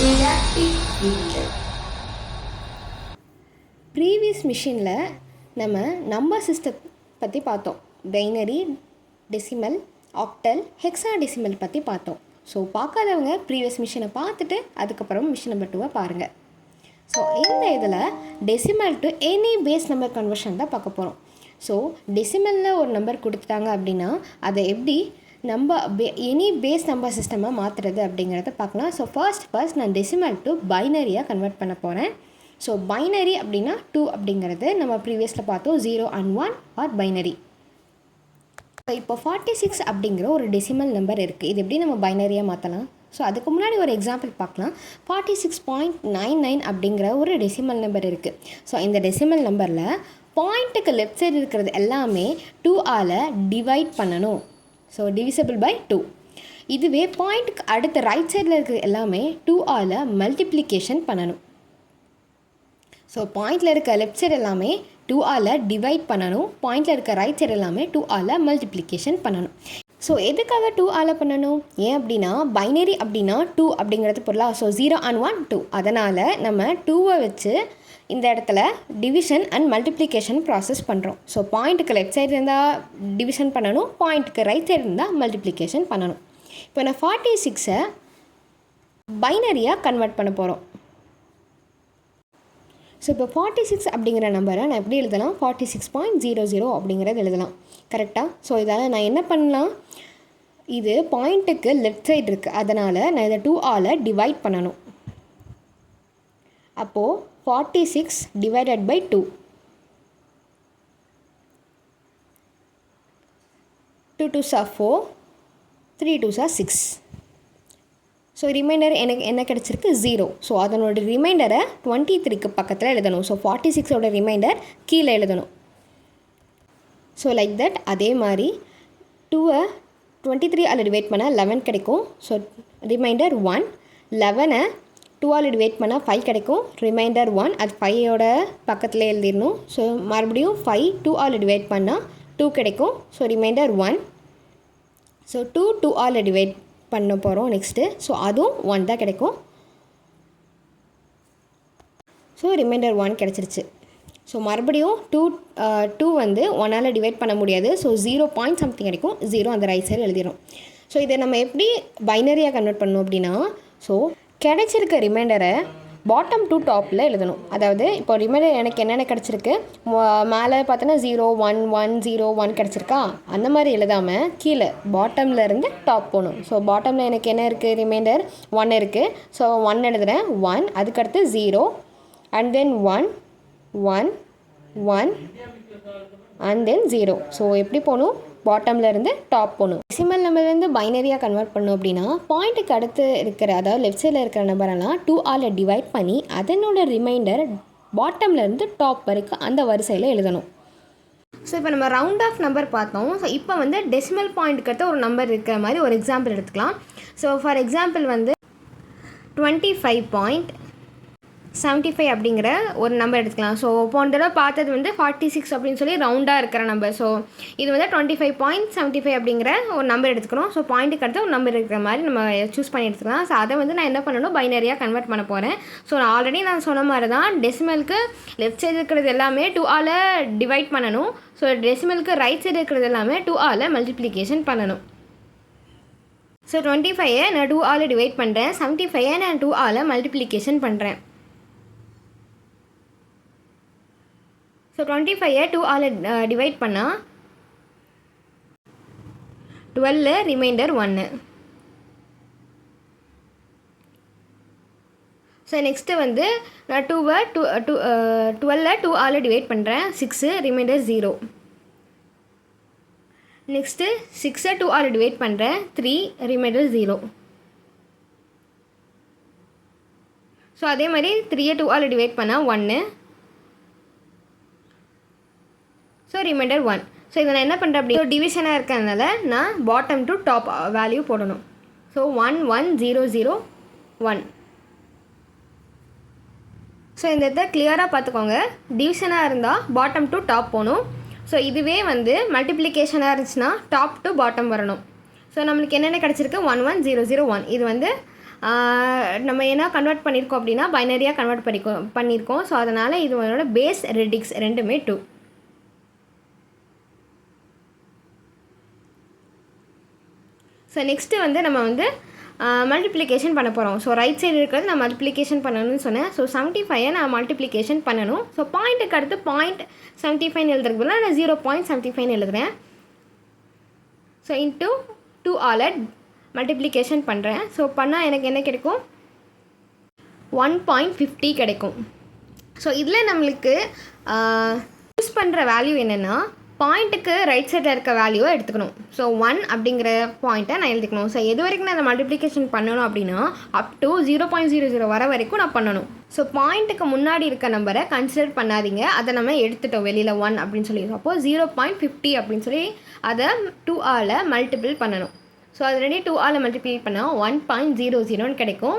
electric field. Previous மிஷினில் நம்ம number system பற்றி பார்த்தோம். பைனரி, டெசிமல், ஆக்டல், ஹெக்ஸாடெசிமல் பற்றி பார்த்தோம். ஸோ பார்க்காதவங்க ப்ரீவியஸ் மிஷினை பார்த்துட்டு அதுக்கப்புறம் மிஷின் நம்பர் 2 பாருங்கள். ஸோ இந்த இதில் decimal to any base number conversion தான் பார்க்க போகிறோம். ஸோ டெசிமலில் ஒரு நம்பர் கொடுத்துட்டாங்க அப்படின்னா அதை எப்படி எனி பேஸ் நம்பர் சிஸ்டமாக மாற்றுறது அப்படிங்கிறத பார்க்கலாம். ஸோ ஃபர்ஸ்ட் நான் டெசிமல் டு பைனரியாக கன்வெர்ட் பண்ண போகிறேன். ஸோ பைனரி அப்படின்னா 2 அப்படிங்கிறது நம்ம ப்ரீவியஸில் பார்த்தோம் 0 and 1 ஆர் பைனரி. இப்போ 46 அப்படிங்கிற ஒரு டெசிமல் நம்பர் இருக்குது. இது எப்படி நம்ம பைனரியாக மாற்றலாம்? ஸோ அதுக்கு முன்னாடி ஒரு எக்ஸாம்பிள் பார்க்கலாம். 46.99 அப்படிங்கிற ஒரு டெசிமல் நம்பர் இருக்குது. ஸோ இந்த டெசிமல் நம்பரில் பாயிண்ட்டுக்கு லெஃப்ட் சைடு இருக்கிறது எல்லாமே 2ஆல் டிவைட் பண்ணணும். So divisible by 2. இதுவே பாயிண்ட்டுக்கு அடுத்த ரைட் சைடில் இருக்கிற எல்லாமே 2ஆல் மல்டிப்ளிகேஷன் பண்ணணும். ஸோ பாயிண்டில் இருக்க லெஃப்ட் சைடு எல்லாமே 2ஆல் டிவைட் பண்ணணும். பாயிண்டில் இருக்க ரைட் சைடு எல்லாமே 2ஆல் மல்டிப்ளிகேஷன் பண்ணணும். ஸோ எதுக்காக 2ஆல் பண்ணணும்? ஏன் அப்படின்னா பைனரி அப்படின்னா 2 அப்படிங்கிறது பொருளாக. So 0 and 1 2. அதனால் நம்ம 2வை வச்சு இந்த இடத்துல டிவிஷன் அண்ட் மல்டிப்ளிகேஷன் ப்ராசஸ் பண்ணுறோம். ஸோ பாயிண்ட்டுக்கு லெஃப்ட் சைடு இருந்தால் டிவிஷன் பண்ணணும், பாயிண்ட்டுக்கு ரைட் சைடு இருந்தால் மல்டிப்ளிகேஷன் பண்ணணும். இப்போ நான் 46ஐ பைனரியாக கன்வெர்ட் பண்ண போகிறோம். ஸோ இப்போ 46 அப்படிங்கிற நம்பரை நான் எப்படி எழுதலாம்? 46.00 அப்படிங்கிறது எழுதலாம். கரெக்டாக? ஸோ இதால் நான் என்ன பண்ணலாம்? இது பாயிண்ட்டுக்கு லெஃப்ட் சைடு இருக்குது, அதனால் நான் இதை 2ஆல் டிவைட் பண்ணணும். அப்போது 46 divided by 2. 2 2s are 4, 3 2s are 6. So remainder எனக்கு என்ன கிடச்சிருக்கு? 0. ஸோ அதனோட ரிமைண்டரை 23க்கு பக்கத்தில் எழுதணும். ஸோ 46ஓட ரிமைண்டர் கீழே எழுதணும். So like that. அதே மாதிரி 2ஐ 23ஆல் டிவைட் பண்ணால் 11 கிடைக்கும். So remainder 1. 11ஐ 2ஆல் டிவைட் பண்ணால் 5 கிடைக்கும். ரிமைண்டர் 1. அது 5ஓட பக்கத்தில் எழுதிடணும். ஸோ மறுபடியும் 5 2ஆல் டிவைட் பண்ணால் 2 கிடைக்கும். So remainder 1. ஸோ 2ஆல் டிவைட் பண்ண போகிறோம் நெக்ஸ்ட்டு. ஸோ அதுவும் 1 தான் கிடைக்கும். ஸோ ரிமைண்டர் 1 கிடச்சிருச்சு. ஸோ மறுபடியும் 2 வந்து 1ஆல் டிவைட் பண்ண முடியாது. ஸோ 0 பாயிண்ட் சம்திங் கிடைக்கும். 0 அந்த ரைட் சைடு எழுதிடும். ஸோ இதை நம்ம எப்படி பைனரியாக கன்வெர்ட் பண்ணணும் அப்படின்னா, ஸோ கிடைச்சிருக்க ரிமைண்டரை பாட்டம் டு டாப்பில் எழுதணும். அதாவது இப்போ ரிமைண்டர் எனக்கு என்னென்ன கிடச்சிருக்கு, மேலே பார்த்தோன்னா 0 1 1 0 1 கிடச்சிருக்கா, அந்த மாதிரி எழுதாமல் கீழே பாட்டமில் இருந்து டாப் போகணும். ஸோ பாட்டமில் எனக்கு என்ன இருக்குது? ரிமைண்டர் 1 இருக்குது. ஸோ 1 எழுதுகிறேன். 1, அதுக்கடுத்து 0 and then 1 1 1 and then 0. So எப்படி போகணும்? பாட்டமில் இருந்து டாப் போகணும். டெசிமல் நம்பர்லேருந்து பைனரியாக கன்வெர்ட் பண்ணோம் அப்படின்னா பாயிண்ட்டுக்கு அடுத்து இருக்கிற, அதாவது லெஃப்ட் சைடில் இருக்கிற நம்பரெல்லாம் 2ஆல் டிவைட் பண்ணி அதனோட ரிமைண்டர் பாட்டமில் இருந்து டாப் வரைக்கும் அந்த வரிசையில் எழுதணும். ஸோ இப்போ நம்ம ரவுண்ட் ஆஃப் நம்பர் பார்த்தோம். ஸோ இப்போ வந்து டெசிமல் பாயிண்ட்டுக்கு அடுத்து ஒரு நம்பர் இருக்கிற மாதிரி ஒரு எக்ஸாம்பிள் எடுத்துக்கலாம். ஸோ ஃபார் எக்ஸாம்பிள் வந்து 25.75 அப்படிங்கிற ஒரு நம்பர் எடுத்துக்கலாம். ஸோ போன தடவை பார்த்தது வந்து 46 அப்படின்னு சொல்லி ரவுண்டாக இருக்கிற நம்பர். ஸோ இது வந்து 25.75 அப்படிங்கிற ஒரு நம்பர் எடுத்துக்கணும். ஸோ பாயிண்ட்டுக்கு அடுத்து ஒரு நம்பர் இருக்கிற மாதிரி நம்ம சூஸ் பண்ணி எடுத்துக்கலாம். ஸோ அதை வந்து நான் என்ன பண்ணணும்? பைனரியாக கன்வெர்ட் பண்ண போகிறேன். ஸோ ஆல்ரெடி நான் சொன்ன மாதிரி தான் டெசிமலுக்கு லெஃப்ட் சைடு இருக்கிறது எல்லாமே 2ஆல் டிவைட் பண்ணணும். ஸோ டெசிமலுக்கு ரைட் சைடு இருக்கிறது எல்லாமே 2ஆல் மல்டிப்ளிகேஷன் பண்ணணும். ஸோ 25ஐ நான் 2ஆல் டிவைட் பண்ணுறேன். 75ஐ நான் 2ஆல் மல்டிப்ளிகேஷன் பண்ணுறேன். ஸோ 25ஐ 2ஆல் டிவைட் பண்ணால் 12 ரிமைண்டர் 1. ஸோ நெக்ஸ்ட்டு வந்து நான் 12ஐ 2ஆல் டிவைட் பண்ணுறேன். 6 ரிமைண்டர் 0. நெக்ஸ்ட்டு 6ஐ 2ஆல் டிவைட் பண்ணுறேன். 3 ரிமைண்டர் 0. ஸோ அதே மாதிரி 3ஐ 2ஆல் டிவைட் பண்ணால் 1. So remainder 1. ஸோ இதை நான் என்ன பண்ணுறேன் அப்படி டிவிஷனாக இருக்கிறதுனால நான் பாட்டம் டு டாப் வேல்யூ போடணும். ஸோ 1 1 0 0 1. ஸோ இந்த இதை கிளியராக பார்த்துக்கோங்க. டிவிஷனாக இருந்தால் பாட்டம் டு டாப் போகணும். ஸோ இதுவே வந்து மல்டிப்ளிகேஷனாக இருந்துச்சுன்னா டாப் டு பாட்டம் வரணும். ஸோ நம்மளுக்கு என்னென்ன கிடச்சிருக்கு? 1 1 0 0 1. இது வந்து நம்ம என்ன கன்வெர்ட் பண்ணியிருக்கோம் அப்படின்னா பைனரியாக கன்வெர்ட் பண்ணியிருக்கோம். ஸோ அதனால் இதோட பேஸ் ரெடிக்ஸ் ரெண்டுமே 2. ஸோ நெக்ஸ்ட்டு வந்து நம்ம வந்து மல்டிப்ளிகேஷன் பண்ண போகிறோம். ஸோ ரைட் சைடு இருக்கிறது நான் மல்டிப்ளிகேஷன் பண்ணணும்னு சொன்னேன். ஸோ 75 நான் மல்டிப்ளிகேஷன் பண்ணணும். ஸோ பாயிண்ட்டுக்கு அடுத்து 0.75 எழுதுறதுக்கு நான் 0.75 எழுதுகிறேன். ஸோ இன்ட்டு 2ஆல் மல்டிப்ளிகேஷன் பண்ணுறேன். ஸோ பண்ணால் எனக்கு என்ன கிடைக்கும்? 1.50 கிடைக்கும். ஸோ இதில் நம்மளுக்கு யூஸ் பண்ணுற வேல்யூ என்னென்னா பாயிண்ட்டுக்கு ரைட் சைடில் இருக்க வேல்யூவை எடுத்துக்கணும். ஸோ 1 அப்படிங்கிற பாயிண்ட்டை நான் எழுதிக்கணும். ஸோ எது வரைக்கும் நான் மல்டிப்ளிகேஷன் பண்ணணும் அப்படின்னா அப் டு 0.00 வர வரைக்கும் நான் பண்ணணும். ஸோ பாயிண்ட்டுக்கு முன்னாடி இருக்க நம்பரை கன்சிடர் பண்ணாதீங்க, அதை நம்ம எடுத்துட்டோம் வெளியில் 1 அப்படின்னு சொல்லி. அப்போது 0.50 அப்படின்னு சொல்லி அதை 2ஆல் மல்டிபிள் பண்ணணும். ஸோ அது ரெடி 2ஆல் மல்டிபிள் பண்ணால் 1.00 கிடைக்கும்.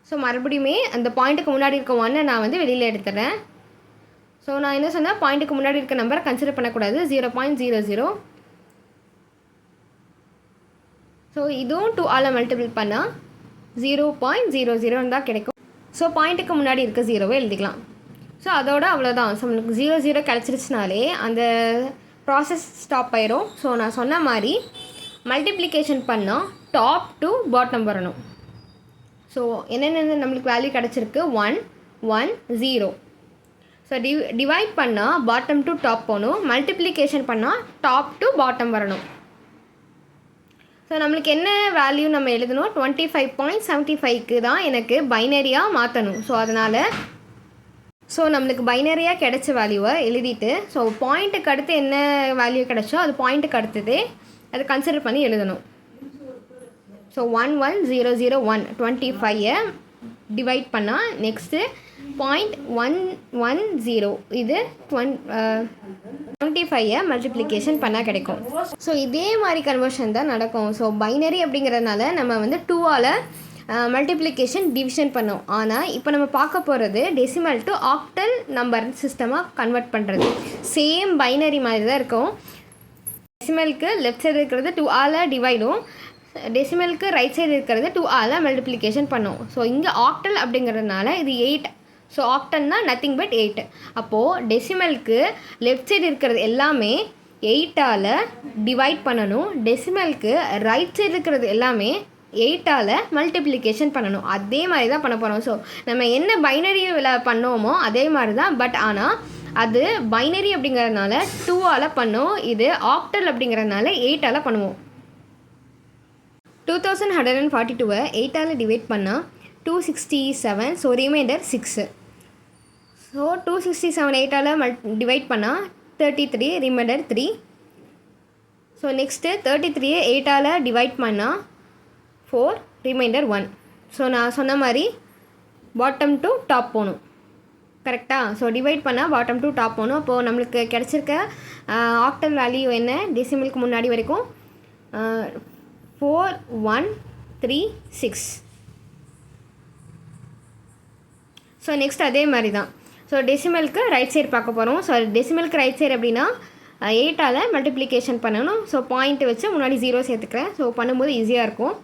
ஸோ மறுபடியுமே அந்த பாயிண்ட்டுக்கு முன்னாடி இருக்க 1 நான் வந்து வெளியில் எடுத்துடுறேன். ஸோ நான் என்ன சொன்னேன், பாயிண்ட்டுக்கு முன்னாடி இருக்க நம்பரை கன்சிடர் பண்ணக்கூடாது, 0.00. ஸோ இதுவும் 2ஆல் மல்டிபிள் பண்ணால் 0.00 தான் கிடைக்கும். ஸோ பாயிண்ட்டுக்கு முன்னாடி இருக்க 0வை எழுதிக்கலாம். ஸோ அதோட அவ்வளோதான். ஸோ நம்மளுக்கு 0 கிடச்சிருச்சுனாலே அந்த ப்ராசஸ் ஸ்டாப் ஆயிரும். ஸோ நான் சொன்ன மாதிரி மல்டிப்ளிகேஷன் பண்ணால் டாப் டு பாட்டம் வரணும். ஸோ என்னென்ன நம்மளுக்கு வேல்யூ கிடச்சிருக்கு? 1 1 0. ஸோ டிவைட் பண்ணால் பாட்டம் டு டாப் போகணும், மல்டிப்ளிகேஷன் பண்ணால் டாப் டு பாட்டம் வரணும். ஸோ நம்மளுக்கு என்ன வேல்யூ நம்ம எழுதணும்? 25.75க்கு தான் எனக்கு பைனரியாக மாற்றணும். ஸோ அதனால் நம்மளுக்கு பைனரியாக கிடைச்ச வேல்யூவை எழுதிட்டு, ஸோ பாயிண்ட்டுக்கு அடுத்து என்ன வேல்யூ கிடைச்சோ அது பாயிண்ட்டுக்கு அடுத்ததே அதை கன்சிடர் பண்ணி எழுதணும். ஸோ 11001 25 டிவைட் பண்ணால் நெக்ஸ்ட்டு 0.110 இது 25 மல்டிப்ளிகேஷன் பண்ணால் கிடைக்கும். ஸோ இதே மாதிரி கன்வர்ஷன் தான் நடக்கும். ஸோ பைனரி அப்படிங்கிறதுனால நம்ம வந்து 2ஆல் மல்டிப்ளிகேஷன் டிவிஷன் பண்ணோம். ஆனால் இப்போ நம்ம பார்க்க போகிறது டெசிமல் டு ஆக்டல் நம்பர் சிஸ்டமாக கன்வெர்ட் பண்ணுறது. சேம் பைனரி மாதிரி தான் இருக்கும். டெசிமலுக்கு லெஃப்ட் சைடு இருக்கிறது 2ஆல் டிவைடும், டெசிமலுக்கு ரைட் சைடு இருக்கிறது 2ஆல் மல்டிப்ளிகேஷன் பண்ணோம். ஸோ இங்கே ஆக்டல் அப்படிங்கிறதுனால இது 8. ஸோ ஆக்டல்னா நத்திங் பட் 8. அப்போது டெசிமலுக்கு லெஃப்ட் சைடு இருக்கிறது எல்லாமே 8ஆல் டிவைட் பண்ணணும், டெசிமலுக்கு ரைட் சைடு இருக்கிறது எல்லாமே 8ஆல் மல்டிப்ளிகேஷன் பண்ணணும். அதே மாதிரி தான் பண்ண போகிறோம். ஸோ நம்ம என்ன பைனரியில் பண்ணோமோ அதே மாதிரி தான். பட் ஆனால் அது பைனரி அப்படிங்கிறதுனால 2ஆல் பண்ணோம், இது ஆக்டல் அப்படிங்கிறதுனால 8ஆல் பண்ணுவோம். 2142 8ஆல் டிவைட் பண்ணால் 267. So remainder 6. ஸோ 267 8ஆல் டிவைட் பண்ணால் 33, ரிமைண்டர் 3. ஸோ நெக்ஸ்ட்டு 33 8ஆல் டிவைட் பண்ணால் 4, ரிமைண்டர் 1. ஸோ நான் சொன்ன மாதிரி பாட்டம் டு டாப் போகணும். கரெக்டாக? ஸோ டிவைட் பண்ணால் பாட்டம் டு டாப் போகணும். அப்போது நம்மளுக்கு கிடச்சிருக்க ஆக்டல் வேல்யூ என்ன? டெசிமலுக்கு முன்னாடி வரைக்கும் 4136. ஸோ நெக்ஸ்ட் அதே மாதிரி தான். ஸோ டெசிமலுக்கு ரைட் சைடு பார்க்க போகிறோம். ஸோ டெசிமலுக்கு ரைட் சைடு அப்படின்னா 8ஆல் மல்டிப்ளிகேஷன் பண்ணணும். ஸோ பாயிண்ட்டு வச்சு முன்னாடி 0 சேர்த்துக்கிறேன். ஸோ பண்ணும்போது ஈஸியாக இருக்கும்.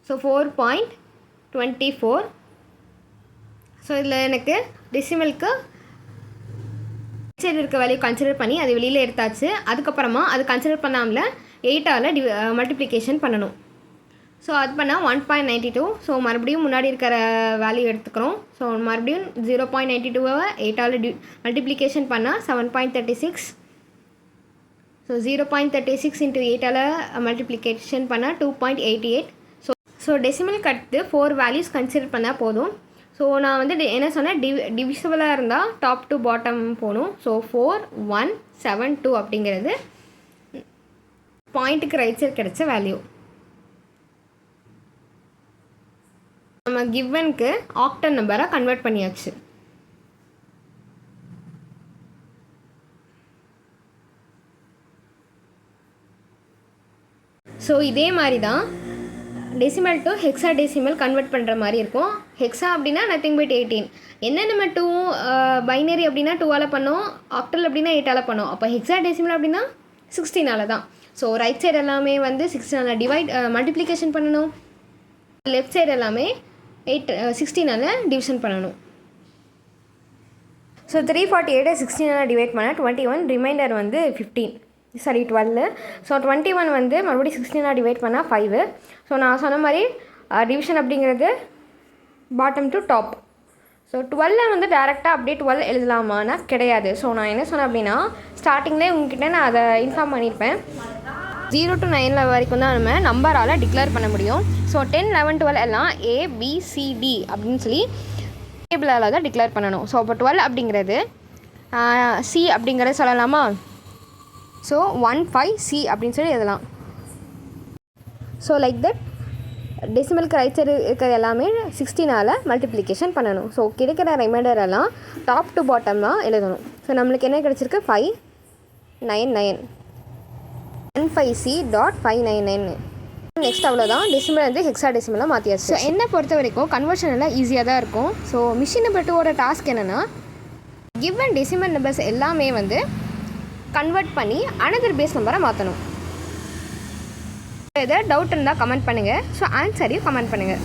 ஸோ 4.24. ஸோ இதில் எனக்கு டெசிமலுக்கு ரைட் சைடு இருக்க வேல்யூ கன்சிடர் பண்ணி அது வெளியில் எடுத்தாச்சு. அதுக்கப்புறமா அது கன்சிடர் பண்ணாமல் 8ஆல் மல்டிப்ளிகேஷன் பண்ணணும். ஸோ அது பண்ணால் 1.92. ஸோ மறுபடியும் முன்னாடி இருக்கிற வேல்யூ எடுத்துக்கிறோம். ஸோ மறுபடியும் 0.92 8ஆல் மல்டிப்ளிகேஷன் பண்ணால் 7.36. ஸோ 0.36 இன்ட்டு 8ஆல் மல்டிப்ளிகேஷன் பண்ணால் 2.88. ஸோ டெசிமலுக்கு அடுத்து 4 வேல்யூஸ் கன்சிடர் பண்ணால் போதும். ஸோ நான் வந்து என்ன சொன்னேன், டிவிசிபிளாக இருந்தால் டாப் டு பாட்டம் போகணும். ஸோ 4172 அப்படிங்கிறது பாயிண்ட்டுக்கு ரைட் சைடு கிடைச்ச வேல்யூ. நம்ம கிவனுக்கு ஆக்டல் நம்பராக கன்வெர்ட் பண்ணியாச்சு. ஸோ இதே மாதிரி தான் decimal to hexa decimal convert பண்ணுற மாதிரி இருக்கும். ஹெக்ஸா அப்படின்னா நத்திங் பட் 18. என்ன நம்ம 2 பைனரி அப்படின்னா 2ஆல் பண்ணோம், ஆக்டல் அப்படின்னா 8ஆல் பண்ணோம். அப்போ ஹெக்ஸா டெசிமல் அப்படின்னா 16ஆல் தான். ஸோ ரைட் சைடு எல்லாமே வந்து 16ஆல் மல்டிப்ளிகேஷன் பண்ணணும், லெஃப்ட் சைடு எல்லாமே 16ஆல் டிவிஷன் பண்ணணும். ஸோ 348 16ஆல் டிவைட் பண்ணால் 21, ரிமைண்டர் வந்து 12. ஸோ 21 வந்து மறுபடியும் 16ஆல் டிவைட் பண்ணால் 5. ஸோ நான் சொன்ன மாதிரி டிவிஷன் அப்படிங்கிறது பாட்டம் டு டாப். ஸோ 12 வந்து டேரெக்டாக அப்படியே 12 எழுதலாமான்னா கிடையாது. ஸோ நான் என்ன சொன்னேன் அப்படின்னா ஸ்டார்டிங்லேயே உங்ககிட்ட நான் அதை இன்ஃபார்ம் பண்ணியிருப்பேன். 0 to 9 வரைக்கும் தான் நம்ம நம்பரால் டிக்ளேர் பண்ண முடியும். ஸோ 10, 11, 12 எல்லாம் ABCD அப்படின்னு சொல்லி டேபிளால் தான் டிக்ளேர் பண்ணணும். ஸோ அப்போ 12 அப்படிங்கிறது C அப்படிங்கிறத சொல்லலாமா? ஸோ 15C அப்படின்னு சொல்லி எழுதலாம். ஸோ லைக் தட் டெசிமலுக்கு ரைட் சைடு இருக்கிறது எல்லாமே 16ஆல் மல்டிப்ளிகேஷன் பண்ணணும். ஸோ கிடைக்கிற ரிமைண்டர் எல்லாம் டாப் டு பாட்டம் தான் எழுதணும். ஸோ நம்மளுக்கு என்ன கிடச்சிருக்கு 599 15C.599. நெக்ஸ்ட் அவ்வளோதான். டெசிமல் வந்து ஹெக்ஸா டெசிமலாக மாற்றியாச்சு. ஸோ என்னை பொறுத்த வரைக்கும் கன்வர்ஷன் எல்லாம் ஈஸியாக தான் இருக்கும். ஸோ மிஷின் நம்பர் 2ஓட டாஸ்க் என்னென்னா கிவன் டெசிமல் நம்பர்ஸ் எல்லாமே வந்து கன்வெர்ட் பண்ணி அனதர் பேஸ் நம்பரை மாற்றணும். எதாவது டவுட் இருந்தால் கமெண்ட் பண்ணுங்கள். ஸோ ஆன்சரையும் கமெண்ட் பண்ணுங்கள்.